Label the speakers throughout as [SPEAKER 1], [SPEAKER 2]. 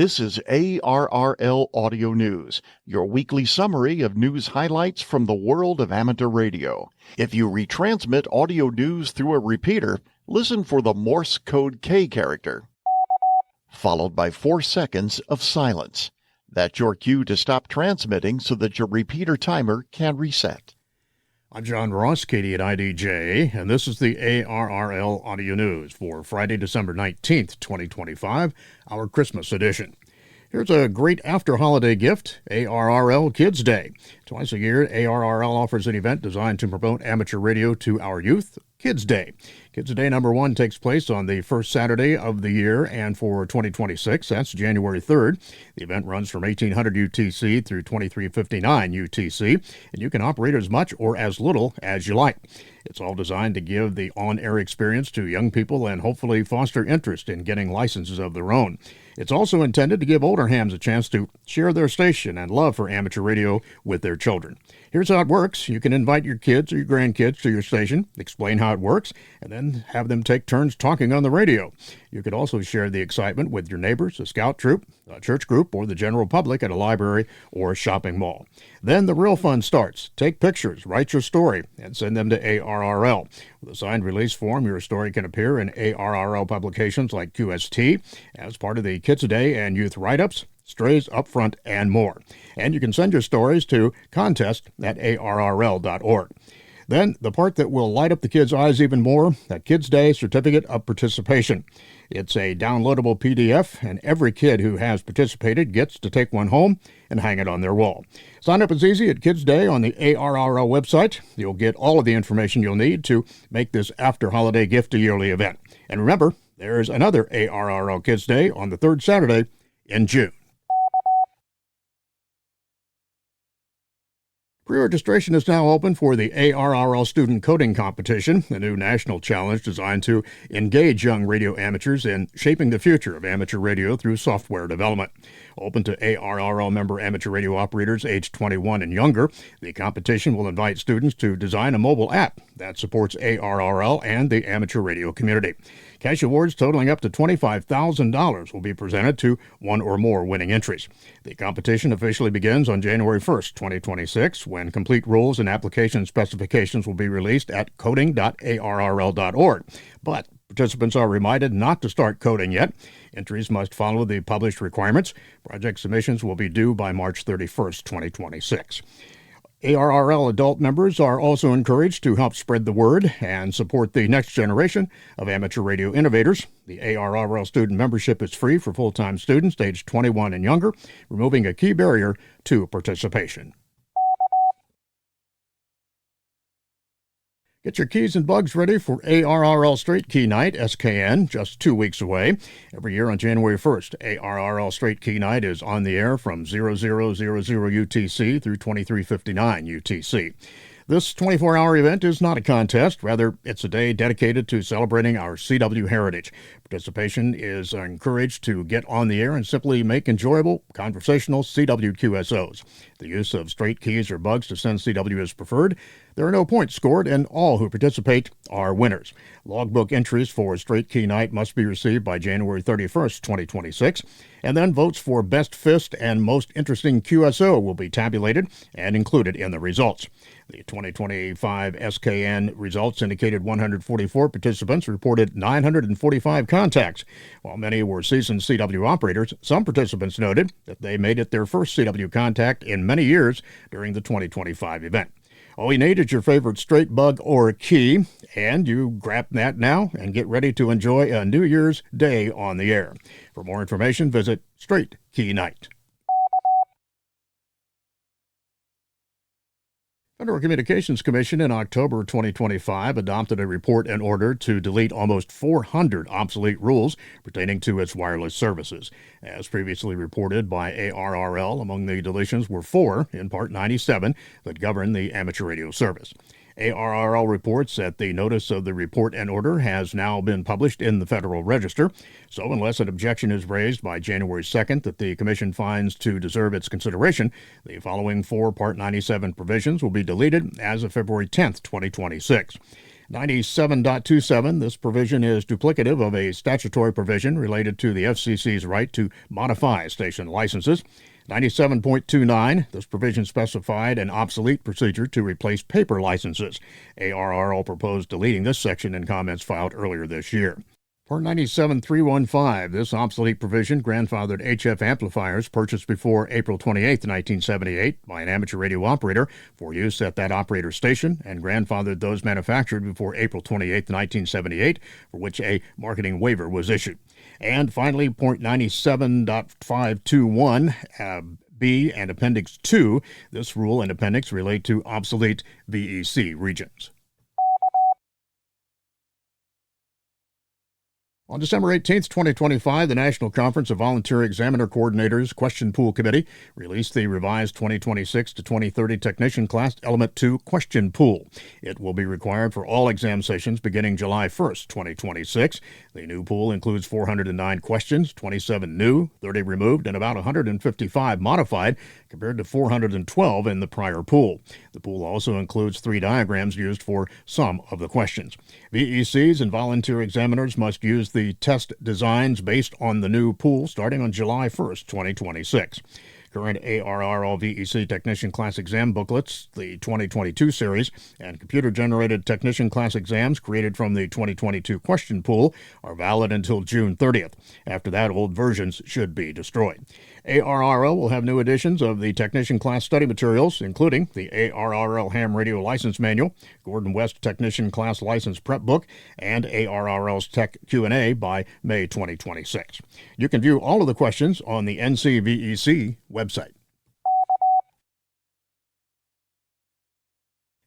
[SPEAKER 1] This is ARRL Audio News, your weekly summary of news highlights from the world of amateur radio. If you retransmit audio news through a repeater, listen for the Morse code K character, followed by 4 seconds of silence. That's your cue to stop transmitting so that your repeater timer can reset.
[SPEAKER 2] I'm John Ross, Katie at IDJ, and this is the ARRL Audio News for Friday, December 19th, 2025, our Christmas edition. Here's a great after-holiday gift, ARRL Kids Day. Twice a year, ARRL offers an event designed to promote amateur radio to our youth, Kids Day. Kids Day number 1 takes place on the first Saturday of the year, and for 2026, that's January 3rd. The event runs from 1800 UTC through 2359 UTC, and you can operate as much or as little as you like. It's all designed to give the on-air experience to young people and hopefully foster interest in getting licenses of their own. It's also intended to give older hams a chance to share their station and love for amateur radio with their children. Here's how it works. You can invite your kids or your grandkids to your station, explain how it works, and then have them take turns talking on the radio. You could also share the excitement with your neighbors, a scout troop, a church group, or the general public at a library or a shopping mall. Then the real fun starts. Take pictures, write your story, and send them to ARRL. With a signed release form, your story can appear in ARRL publications like QST as part of the Kids Day and Youth Write-Ups, Strays Upfront, and more. And you can send your stories to contest@arrl.org. Then, the part that will light up the kids' eyes even more, that Kids Day Certificate of Participation. It's a downloadable PDF, and every kid who has participated gets to take one home and hang it on their wall. Sign up is easy at Kids Day on the ARRL website. You'll get all of the information you'll need to make this after-holiday gift a yearly event. And remember, there's another ARRL Kids Day on the third Saturday in June. Pre-registration is now open for the ARRL Student Coding Competition, a new national challenge designed to engage young radio amateurs in shaping the future of amateur radio through software development. Open to ARRL member amateur radio operators aged 21 and younger, the competition will invite students to design a mobile app that supports ARRL and the amateur radio community. Cash awards totaling up to $25,000 will be presented to one or more winning entries. The competition officially begins on January 1st, 2026, when complete rules and application specifications will be released at coding.arrl.org. But participants are reminded not to start coding yet. Entries must follow the published requirements. Project submissions will be due by March 31st, 2026. ARRL adult members are also encouraged to help spread the word and support the next generation of amateur radio innovators. The ARRL student membership is free for full-time students aged 21 and younger, removing a key barrier to participation. Get your keys and bugs ready for ARRL Straight Key Night, SKN, just 2 weeks away. Every year on January 1st, ARRL Straight Key Night is on the air from 0000 UTC through 2359 UTC. This 24-hour event is not a contest. Rather, it's a day dedicated to celebrating our CW heritage. Participation is encouraged to get on the air and simply make enjoyable, conversational CW QSOs. The use of straight keys or bugs to send CW is preferred. There are no points scored, and all who participate are winners. Logbook entries for Straight Key Night must be received by January 31st, 2026, and then votes for Best Fist and Most Interesting QSO will be tabulated and included in the results. The 2025 SKN results indicated 144 participants reported 945 contacts. While many were seasoned CW operators, some participants noted that they made it their first CW contact in many years during the 2025 event. All you need is your favorite straight bug or key, and you grab that now and get ready to enjoy a New Year's Day on the air. For more information, visit Straight Key Night. Federal Communications Commission in October 2025 adopted a report and order to delete almost 400 obsolete rules pertaining to its wireless services. As previously reported by ARRL, among the deletions were 4 in Part 97 that govern the amateur radio service. ARRL reports that the notice of the report and order has now been published in the Federal Register, so unless an objection is raised by January 2nd that the Commission finds to deserve its consideration, the following 4 Part 97 provisions will be deleted as of February 10th, 2026. 97.27, this provision is duplicative of a statutory provision related to the FCC's right to modify station licenses. 97.29, this provision specified an obsolete procedure to replace paper licenses. ARRL proposed deleting this section in comments filed earlier this year. For 97.315, this obsolete provision grandfathered HF amplifiers purchased before April 28, 1978 by an amateur radio operator for use at that operator's station and grandfathered those manufactured before April 28, 1978, for which a marketing waiver was issued. And finally, .97.521, B and Appendix 2, this rule and appendix relate to obsolete VEC regions. On December 18, 2025, the National Conference of Volunteer Examiner Coordinators Question Pool Committee released the revised 2026 to 2030 Technician Class Element 2 Question Pool. It will be required for all exam sessions beginning July 1, 2026. The new pool includes 409 questions, 27 new, 30 removed, and about 155 modified, compared to 412 in the prior pool. The pool also includes 3 diagrams used for some of the questions. VECs and volunteer examiners must use the test designs based on the new pool starting on July 1st, 2026. Current ARRL VEC Technician Class Exam booklets, the 2022 series, and computer-generated technician class exams created from the 2022 question pool are valid until June 30th. After that, old versions should be destroyed. ARRL will have new editions of the technician class study materials, including the ARRL Ham Radio License Manual, Gordon West Technician Class License Prep Book, and ARRL's Tech Q&A by May 2026. You can view all of the questions on the NCVEC website.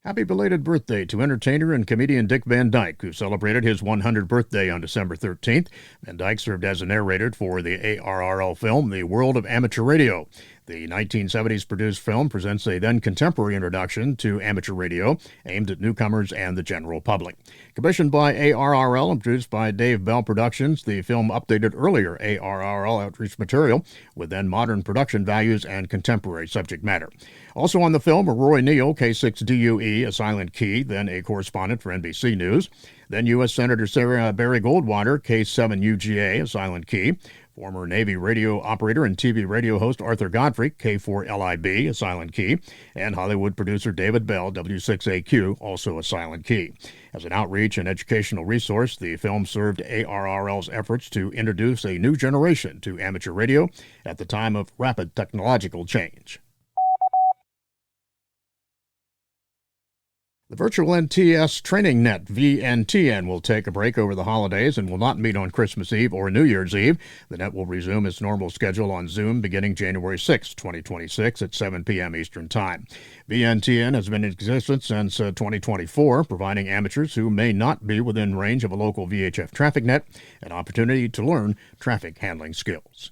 [SPEAKER 2] Happy belated birthday to entertainer and comedian Dick Van Dyke, who celebrated his 100th birthday on December 13th. Van Dyke served as a narrator for the ARRL film The World of Amateur Radio. The 1970s produced film presents a then-contemporary introduction to amateur radio aimed at newcomers and the general public. Commissioned by ARRL and produced by Dave Bell Productions, the film updated earlier ARRL outreach material with then-modern production values and contemporary subject matter. Also on the film are Roy Neal, K6DUE, a silent key, then a correspondent for NBC News. Then U.S. Senator Sarah Barry Goldwater, K7UGA, a silent key. Former Navy radio operator and TV radio host Arthur Godfrey, K4LIB, a silent key, and Hollywood producer David Bell, W6AQ, also a silent key. As an outreach and educational resource, the film served ARRL's efforts to introduce a new generation to amateur radio at the time of rapid technological change. The Virtual NTS Training Net, VNTN, will take a break over the holidays and will not meet on Christmas Eve or New Year's Eve. The net will resume its normal schedule on Zoom beginning January 6, 2026 at 7 p.m. Eastern Time. VNTN has been in existence since 2024, providing amateurs who may not be within range of a local VHF traffic net an opportunity to learn traffic handling skills.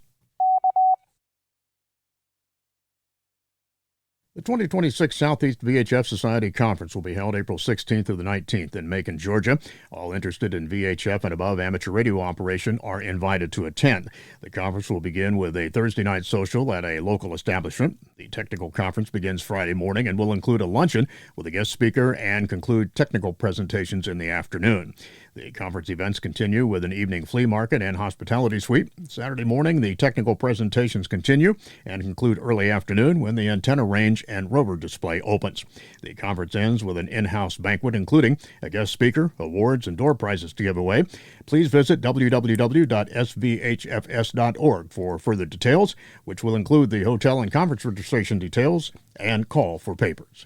[SPEAKER 2] The 2026 Southeast VHF Society Conference will be held April 16th through the 19th in Macon, Georgia. All interested in VHF and above amateur radio operation are invited to attend. The conference will begin with a Thursday night social at a local establishment. The technical conference begins Friday morning and will include a luncheon with a guest speaker and conclude technical presentations in the afternoon. The conference events continue with an evening flea market and hospitality suite. Saturday morning, the technical presentations continue and conclude early afternoon when the antenna range and rover display opens. The conference ends with an in-house banquet including a guest speaker, awards, and door prizes to give away. Please visit www.svhfs.org for further details, which will include the hotel and conference registration details and call for papers.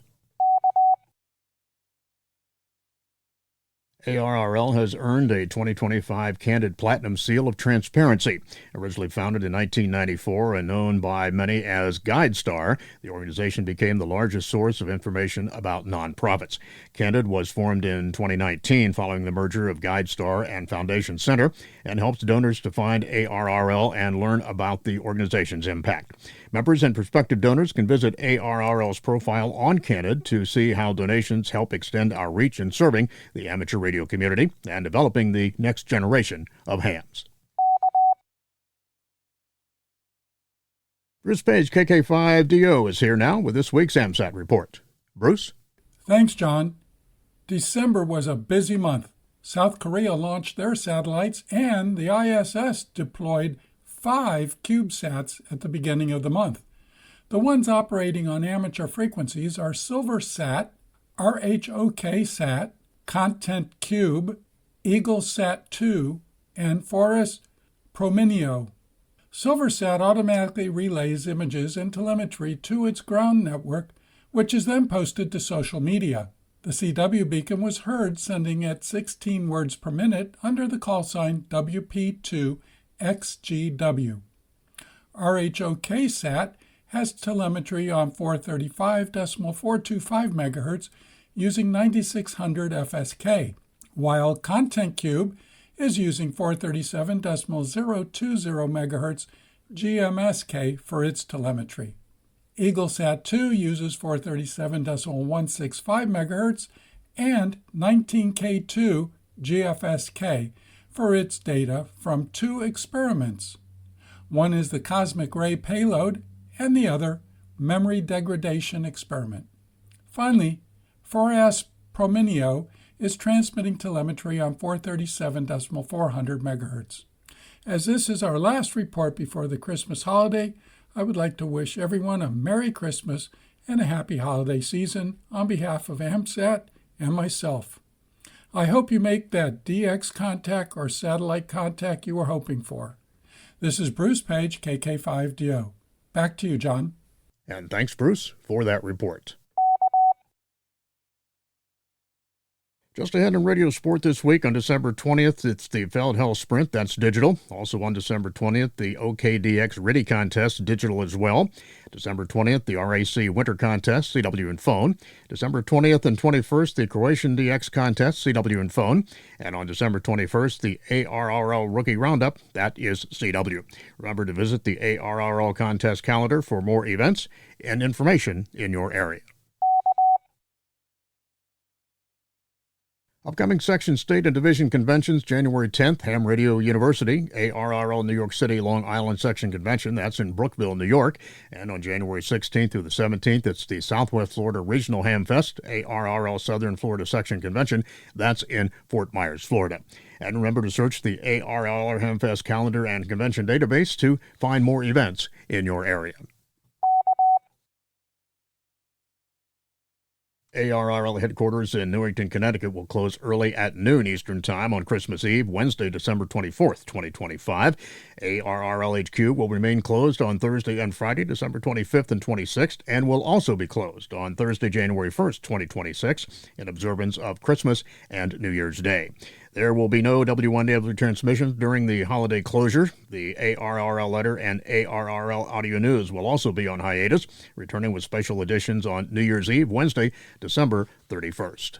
[SPEAKER 2] ARRL has earned a 2025 Candid Platinum Seal of Transparency. Originally founded in 1994 and known by many as GuideStar, the organization became the largest source of information about nonprofits. Candid was formed in 2019 following the merger of GuideStar and Foundation Center and helps donors to find ARRL and learn about the organization's impact. Members and prospective donors can visit ARRL's profile on Candid to see how donations help extend our reach in serving the amateur radio community and developing the next generation of hams. Bruce Page, KK5DO, is here now with this week's AMSAT report. Bruce?
[SPEAKER 3] Thanks, John. December was a busy month. South Korea launched their satellites, and the ISS deployed 5 CubeSats at the beginning of the month. The ones operating on amateur frequencies are SilverSat, RHOK-Sat, Content Cube, EagleSat-2, and Forest Prominio. SilverSat automatically relays images and telemetry to its ground network, which is then posted to social media. The CW beacon was heard sending at 16 words per minute under the call sign WP2XGW. RHOK-Sat has telemetry on 435.425 MHz using 9600 FSK, while Content Cube is using 437.020 MHz GMSK for its telemetry. EagleSat-2 uses 437.165 MHz and 19K2 GFSK for its data from 2 experiments. One is the Cosmic Ray Payload and the other Memory Degradation Experiment. Finally, Forest Prominio is transmitting telemetry on 437.400 MHz. As this is our last report before the Christmas holiday, I would like to wish everyone a Merry Christmas and a happy holiday season on behalf of AMSAT and myself. I hope you make that DX contact or satellite contact you were hoping for. This is Bruce Page, KK5DO. Back to you, John.
[SPEAKER 2] And thanks, Bruce, for that report. Just ahead in Radio Sport this week on December 20th, it's the Feldhell Sprint, that's digital. Also on December 20th, the OKDX RIDI Contest, digital as well. December 20th, the RAC Winter Contest, CW and phone. December 20th and 21st, the Croatian DX Contest, CW and phone. And on December 21st, the ARRL Rookie Roundup, that is CW. Remember to visit the ARRL Contest calendar for more events and information in your area. Upcoming section, state, and division conventions, January 10th, Ham Radio University, ARRL New York City Long Island Section Convention, that's in Brookville, New York. And on January 16th through the 17th, it's the Southwest Florida Regional Ham Fest, ARRL Southern Florida Section Convention, that's in Fort Myers, Florida. And remember to search the ARRL Ham Fest calendar and convention database to find more events in your area. ARRL headquarters in Newington, Connecticut will close early at noon Eastern Time on Christmas Eve, Wednesday, December 24th, 2025. ARRL HQ will remain closed on Thursday and Friday, December 25th and 26th, and will also be closed on Thursday, January 1st, 2026, in observance of Christmas and New Year's Day. There will be no W1W transmissions during the holiday closure. The ARRL letter and ARRL audio news will also be on hiatus, returning with special editions on New Year's Eve, Wednesday, December 31st.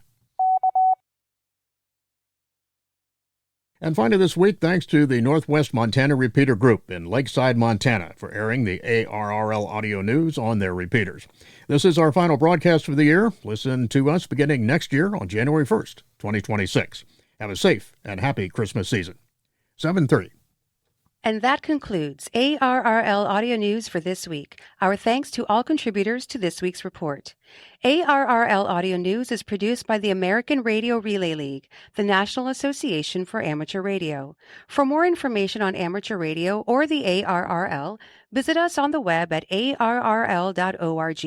[SPEAKER 2] And finally this week, thanks to the Northwest Montana Repeater Group in Lakeside, Montana, for airing the ARRL audio news on their repeaters. This is our final broadcast for the year. Listen to us beginning next year on January 1st, 2026. Have a safe and happy Christmas season. 7:30.
[SPEAKER 4] And that concludes ARRL Audio News for this week. Our thanks to all contributors to this week's report. ARRL Audio News is produced by the American Radio Relay League, the National Association for Amateur Radio. For more information on amateur radio or the ARRL, visit us on the web at arrl.org.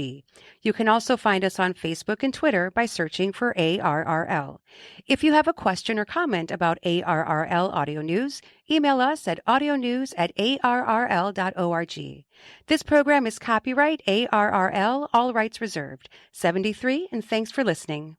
[SPEAKER 4] You can also find us on Facebook and Twitter by searching for ARRL. If you have a question or comment about ARRL Audio News, email us at audionews@arrl.org. This program is copyright ARRL, all rights reserved. 73, and thanks for listening.